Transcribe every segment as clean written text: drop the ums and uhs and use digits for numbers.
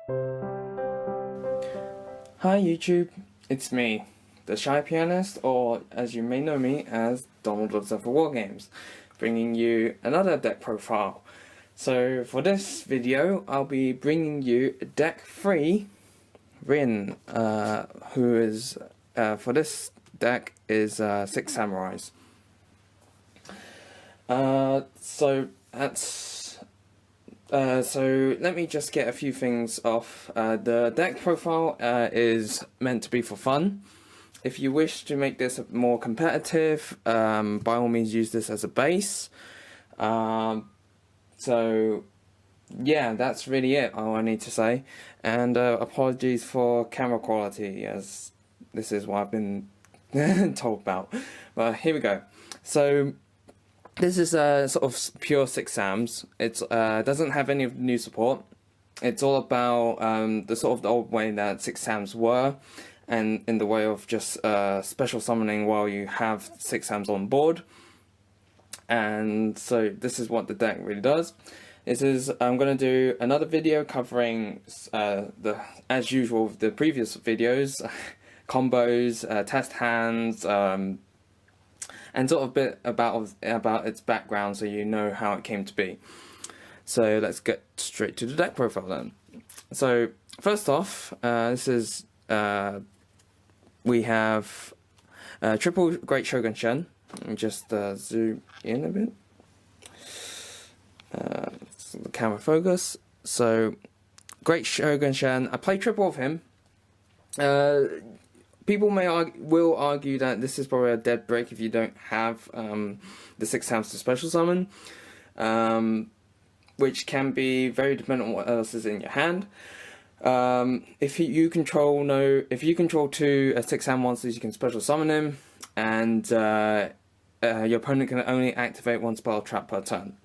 Hi YouTube, it's me, the Shy Pianist, or as you may know me as Donald of Zephyr Wargames, bringing you another deck profile. So for this video, I'll be bringing you deck 3, Rin, who is, for this deck is 6 Samurais. So let me just get a few things off. The deck profile is meant to be for fun. If you wish to make this more competitive, by all means use this as a base. So yeah, that's really it, all I need to say. And apologies for camera quality, as this is what I've been told about. But here we go. So this is sort of pure 6 Sams. It doesn't have any of the new support. It's all about the sort of the old way that 6 Sams were, and in the way of just special summoning while you have 6 Sams on board. And so this is what the deck really does. I'm going to do another video covering as usual the previous videos, combos, test hands, and sort of a bit about its background, so you know how it came to be. So let's get straight to the deck profile then. So first off, we have triple Great Shogun Shen. Let me just zoom in a bit. The camera focus. So Great Shogun Shen. I play triple of him. People will argue that this is probably a dead break if you don't have the 6 Sams to special summon, which can be very dependent on what else is in your hand. If you control 2 6 Sam monsters, you can special summon him, and your opponent can only activate 1 spell trap per turn.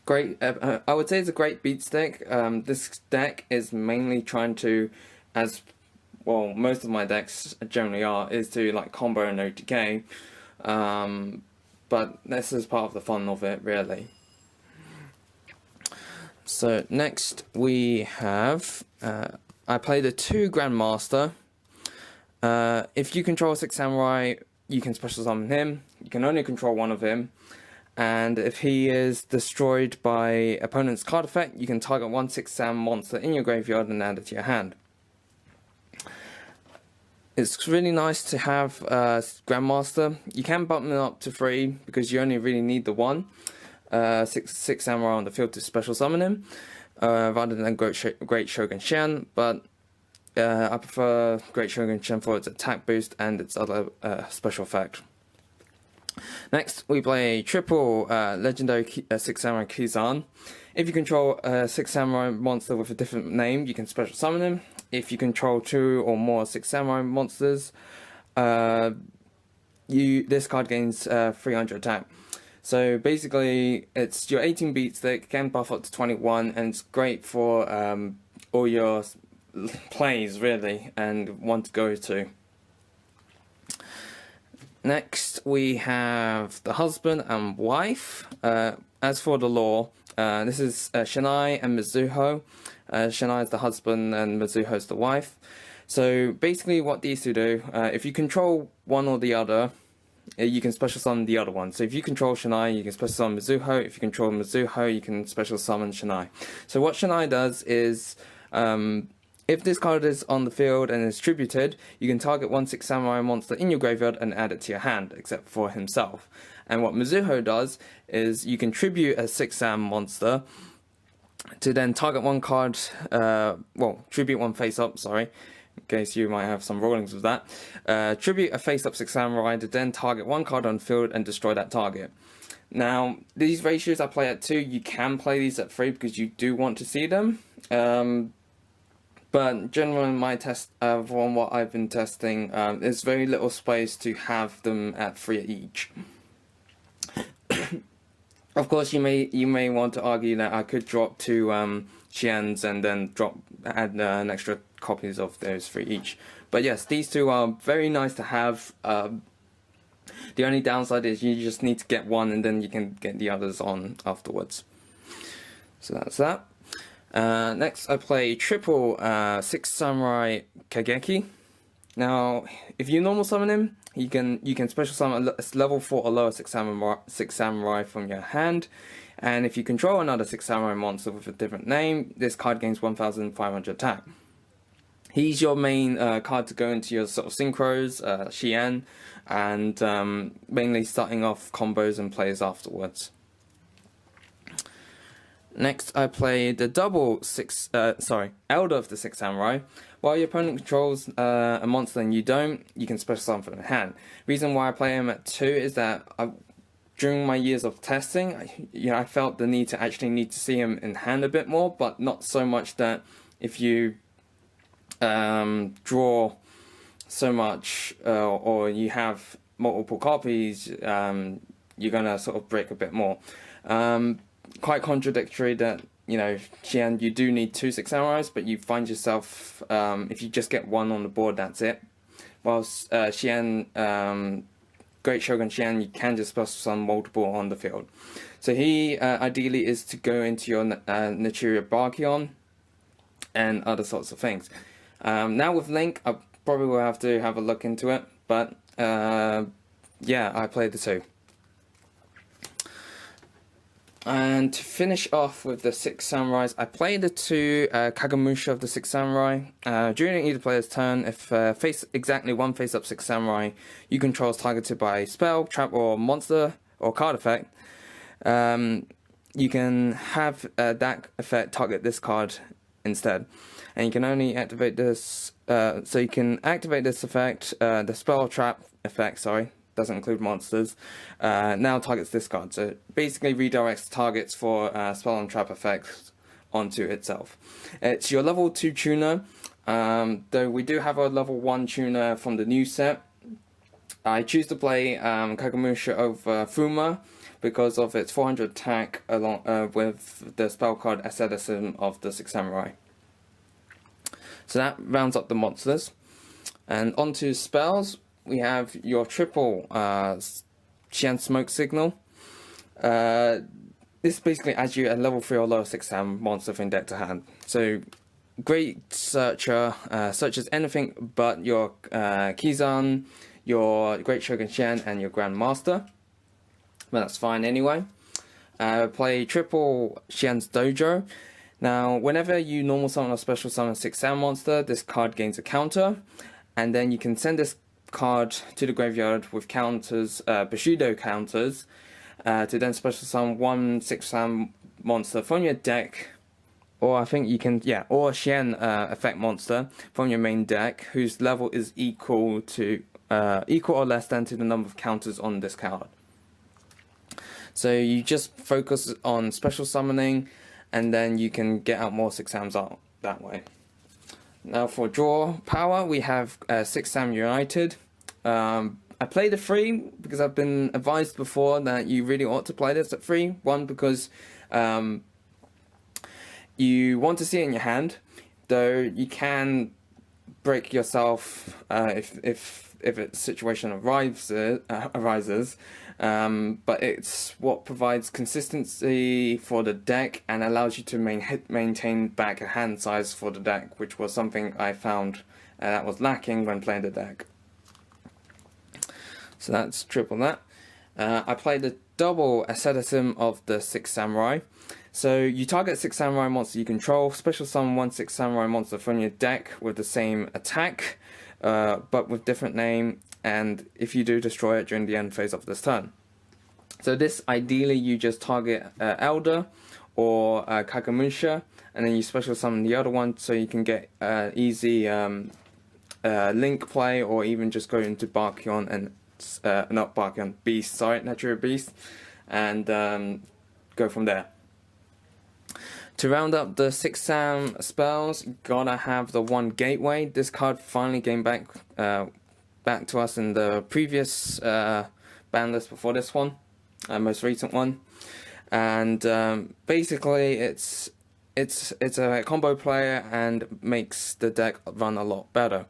Great. I would say it's a great beat stick. This deck is mainly trying to, as well, most of my decks generally is to like combo and OTK, but this is part of the fun of it, really. So next we have, I play the 2 Grandmaster. If you control 6 Samurai, you can special summon him. You can only control 1 of him, and if he is destroyed by opponent's card effect, you can target 1 6 Sam monster in your graveyard and add it to your hand. It's really nice to have Grandmaster. You can bump them up to 3 because you only really need the 1 6 Samurai on the field to special summon him, rather than Great Shogun Shen. But I prefer Great Shogun Shen for its attack boost and its other special effect. Next, we play triple legendary 6 Samurai Kizan. If you control a 6 Samurai monster with a different name, you can special summon him. If you control 2 or more 6 Samurai monsters, this card gains 300 attack. So basically, it's your 18 beat stick, can buff up to 21, and it's great for all your plays, really, and one to go to. Next, we have the husband and wife. As for the lore, this is Shinai and Mizuho. Shinai is the husband and Mizuho is the wife. So basically what these two do, if you control one or the other, you can special summon the other one. So if you control Shinai, you can special summon Mizuho. If you control Mizuho, you can special summon Shinai. So what Shinai does is, if this card is on the field and is tributed, you can target 1 6 Samurai monster in your graveyard and add it to your hand, except for himself. And what Mizuho does is you can tribute a 6 Sam monster to then target 1 card, tribute 1 face up, sorry, in case you might have some rollings with that. Tribute a face up 6 Samurai to then target 1 card on field and destroy that target. Now, these ratios I play at 2, you can play these at 3 because you do want to see them. But generally in my test, from what I've been testing, there's very little space to have them at 3 each. Of course, you may want to argue that I could drop 2 Xians and then add an extra copies of those 3 each. But yes, these 2 are very nice to have. The only downside is you just need to get 1 and then you can get the others on afterwards. So that's that. Next, I play triple 6 Samurai Kageki. Now, if you normal summon him, you can special summon a level 4 or lower 6 samurai from your hand. And if you control another 6 samurai monster with a different name, this card gains 1,500 attack. He's your main card to go into your sort of synchros, Xian, and mainly starting off combos and plays afterwards. Next, I play the Elder of the 6 Samurai. While your opponent controls a monster and you don't, you can special summon from the hand. Reason why I play him at 2 is that during my years of testing, I felt the need to see him in hand a bit more, but not so much that if you draw so much or you have multiple copies, you're gonna sort of break a bit more. Quite contradictory that, Xian, you do need 2 6 samurais, but you find yourself, if you just get 1 on the board, that's it. Whilst Xian, Great Shogun Xian, you can just special summon multiple on the field. So he ideally is to go into your Naturia Barkion and other sorts of things. Now with Link, I probably will have to have a look into it, but yeah, I played the 2. And to finish off with the 6 samurais, I play the 2 Kagemusha of the 6 samurai. During either player's turn, if exactly one face-up 6 samurai you control is targeted by spell, trap, or monster or card effect, you can have that effect target this card instead. And you can only activate this, so you can activate this effect, the spell trap effect, sorry, doesn't include monsters, now targets this card. So basically redirects targets for spell and trap effects onto itself. It's your level 2 tuner, though we do have a level 1 tuner from the new set. I choose to play Kagemusha over Fuma because of its 400 attack along with the spell card Asceticism of the 6 Samurai. So that rounds up the monsters. And onto spells. We have your triple Xian Smoke Signal. This basically adds you a level 3 or lower 6 Sam monster from deck to hand. So, great searcher, searches anything but your Kizan, your Great Shogun Xian, and your Grandmaster. But that's fine anyway. Play triple Xian's Dojo. Now, whenever you normal summon or special summon a 6 Sam monster, this card gains a counter. And then you can send this card to the graveyard with counters, Bushido counters, to then special summon 1 6 Sam monster from your deck, or I think you can, or a Xian effect monster from your main deck, whose level is equal or less than to the number of counters on this card. So you just focus on special summoning, and then you can get out more 6 Sams out that way. Now for draw power, we have 6 Sam United. I play the 3 because I've been advised before that you really ought to play this at 3. One, because you want to see it in your hand, though you can break yourself if a situation arises. But it's what provides consistency for the deck and allows you to maintain back a hand size for the deck, which was something I found that was lacking when playing the deck. So that's triple that. I play the double Asceticism of the 6 Samurai. So you target 6 Samurai monster you control, special summon 1 6 Samurai monster from your deck with the same attack, but with different name, and if you do, destroy it during the end phase of this turn. So this, ideally, you just target Elder or Kagemusha, and then you special summon the other one so you can get easy Link play, or even just go into Barkion and not Barkion, Beast, sorry, Natural Beast, and go from there. To round up the 6 Sam spells, gotta have the 1 Gateway. This card finally came back to us in the previous ban list before this one, most recent one, and basically it's a combo player and makes the deck run a lot better.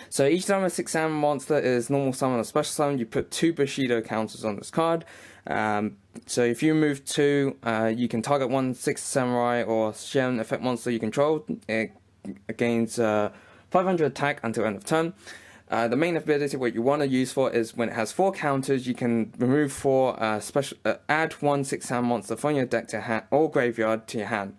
So each time a 6 Sam monster is normal summon or special summon, you put 2 Bushido counters on this card. So if you move 2, you can target 1 6 samurai or Shen effect monster you control. It gains 500 attack until end of turn. The main ability what you want to use for is when it has 4 counters, you can remove 4 add 1 6 sound monster from your deck to hand or graveyard to your hand.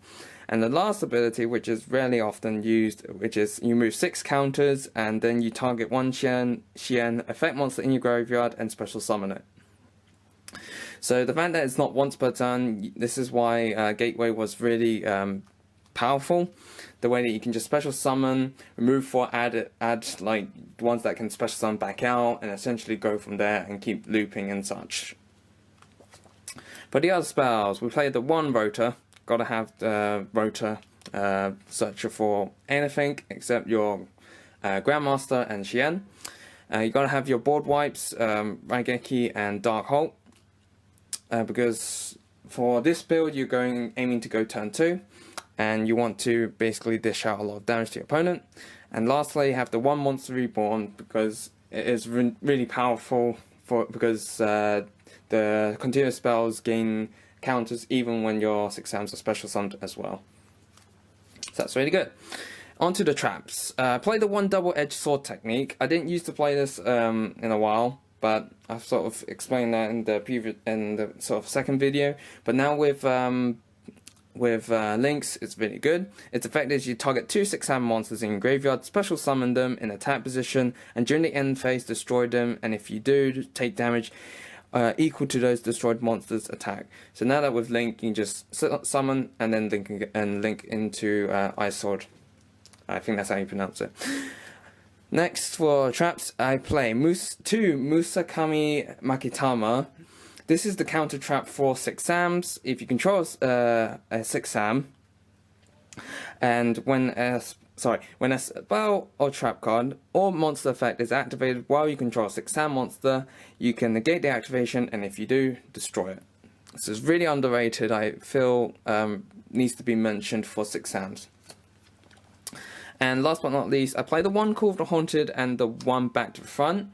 And the last ability, which is rarely often used, which is you move 6 counters and then you target 1 Xian effect monster in your graveyard and special summon it. So the fact that it's not once per turn, this is why Gateway was really powerful. The way that you can just special summon, remove 4, add like ones that can special summon back out, and essentially go from there and keep looping and such. For the other spells, we played the 1 Rotor. Gotta have the Rotor searcher for anything except your Grandmaster and Xian. You gotta have your board wipes, Raigeki and Dark Holt. Because for this build you're aiming to go turn 2, and you want to basically dish out a lot of damage to your opponent. And lastly, you have the 1 Monster Reborn, because it is really powerful because the continuous spells gain counters even when your 6 Sams are special summoned as well. So that's really good. Onto the traps. Play the 1 double-edged sword technique. I didn't used to play this in a while, but I've sort of explained that in the sort of second video. But now with links, it's really good. Its effect is you target 2 6-hand monsters in your graveyard, special summon them in attack position, and during the end phase destroy them. And if you do, take damage equal to those destroyed monsters' attack. So now that with link, you can just summon and then link into Ice Sword. I think that's how you pronounce it. Next for traps, I play 2 Musakami Makitama. This is the counter trap for 6 Sams. If you control a 6 Sam, and when a spell or trap card or monster effect is activated while you control a 6 Sam monster, you can negate the activation, and if you do, destroy it. This is really underrated. I feel needs to be mentioned for 6 Sams. And last but not least, I play the 1 Call of the Haunted and the 1 Back to the Front.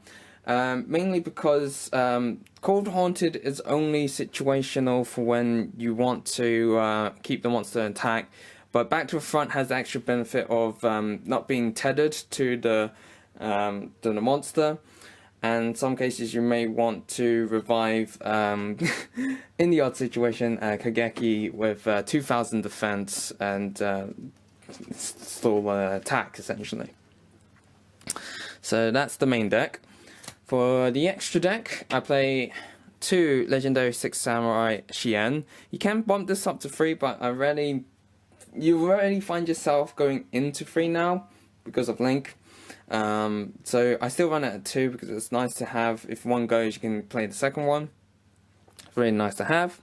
Mainly because Call of the Haunted is only situational for when you want to keep the monster intact. But Back to the Front has the extra benefit of not being tethered to the monster. And in some cases you may want to revive, in the odd situation, Kageki with 2000 defense and still attack, essentially. So that's the main deck. For the extra deck, I play 2 Legendary 6 Samurai Xian. You can bump this up to 3, but you already find yourself going into 3 now because of Link. So I still run it at 2 because it's nice to have. If one goes, you can play the second one. Really nice to have.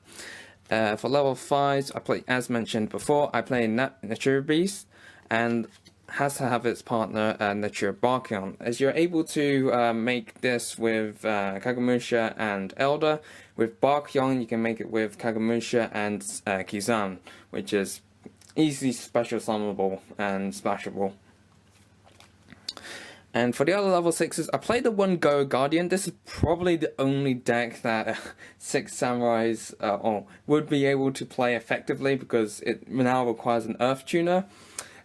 For level 5s, I play, as mentioned before, I play Natura Beast, and has to have its partner, Natura Barkion. As you're able to make this with Kagemusha and Elder. With Barkion, you can make it with Kagemusha and Kizan, which is easily special summonable and splashable. And for the other level 6s, I played the 1 Go Guardian. This is probably the only deck that 6 Samurais would be able to play effectively, because it now requires an Earth Tuner.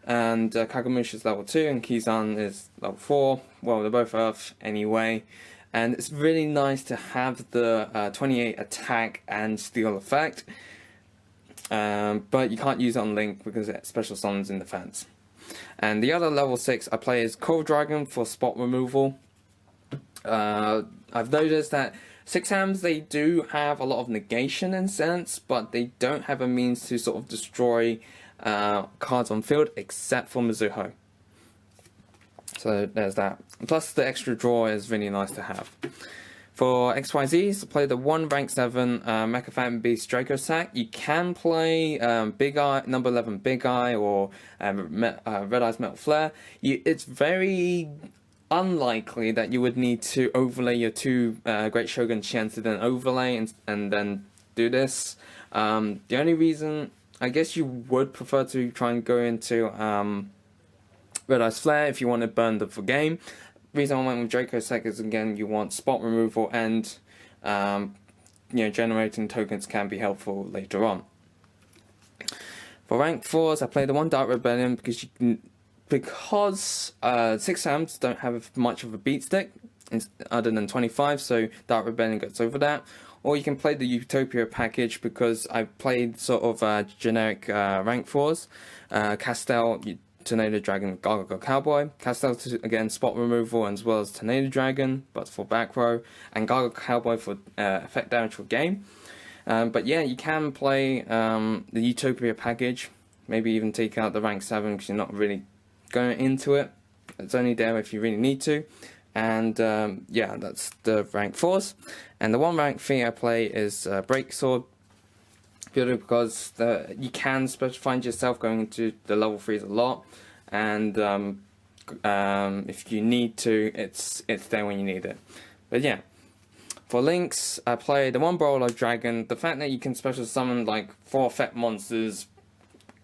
And Kagemusha is level 2 and Kizan is level 4. Well, they're both Earth anyway. And it's really nice to have the 28 attack and steal effect. But you can't use it on Link because it special summons in defense. And the other level 6 I play is Cold Dragon for spot removal. I've noticed that 6 Sams, they do have a lot of negation in sense, but they don't have a means to sort of destroy cards on field except for Mizuho. So there's that. Plus the extra draw is really nice to have. For XYZs, I play the 1 rank 7 Mecha Phantom Beast Draco Sack. You can play Big Eye, number 11 Big Eye, or Red Eyes Metal Flare. It's very unlikely that you would need to overlay your 2 Great Shogun Xians to then overlay and then do this. The only reason, I guess you would prefer to try and go into Red Eyes Flare if you want to burn the full game. The reason I went with Draco Sack is, again, you want spot removal and generating tokens can be helpful later on. For rank 4s, I play the one Dark Rebellion because 6 Sams don't have much of a beat stick other than 25, so Dark Rebellion gets over that. Or you can play the Utopia package because I played sort of generic rank 4s, Castel, Tornado Dragon, Gargoyle Cowboy. Castel again spot removal as well as Tornado Dragon, but for back row, and Gargoyle Cowboy for effect damage for game. But yeah, you can play the Utopia package, maybe even take out the rank 7 because you're not really going into it. It's only there if you really need to. And yeah, that's the rank 4s. And the one rank 3 I play is Break Sword, purely because you can find yourself going into the level 3s a lot. And if you need to, it's there when you need it. But yeah. For links, I play the one Brawler Dragon. The fact that you can special summon like 4 effect monsters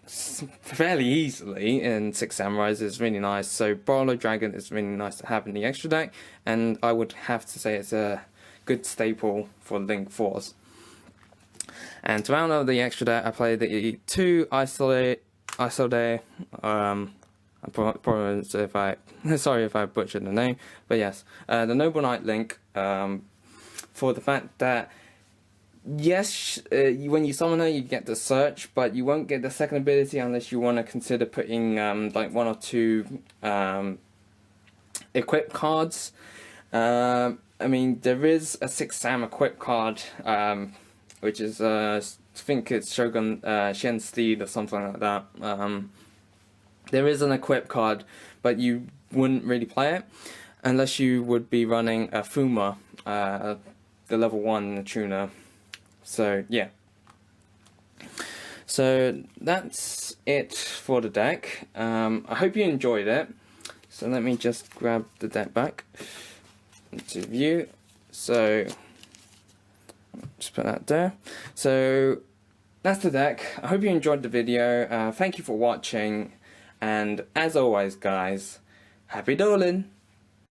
fairly easily in 6 Samurais is really nice. So Brawler Dragon is really nice to have in the extra deck, and I would have to say it's a good staple for Link 4s. And to round out the extra deck, I play the 2 Isolde. Sorry if I butchered the name, but yes, the Noble Knight Link. For the fact that, yes, when you summon her, you get the search, but you won't get the second ability unless you want to consider putting like 1 or 2 equip cards. I mean, there is a 6 Sam equip card, which is, I think it's Shogun Shen Steed or something like that. There is an equip card, but you wouldn't really play it unless you would be running a Fuma, the level 1 tuner. So yeah, so that's it for the deck. I hope you enjoyed it. So let me just grab the deck back into view. So just put that there. So that's the deck. I hope you enjoyed the video. Thank you for watching, and as always guys, happy dueling!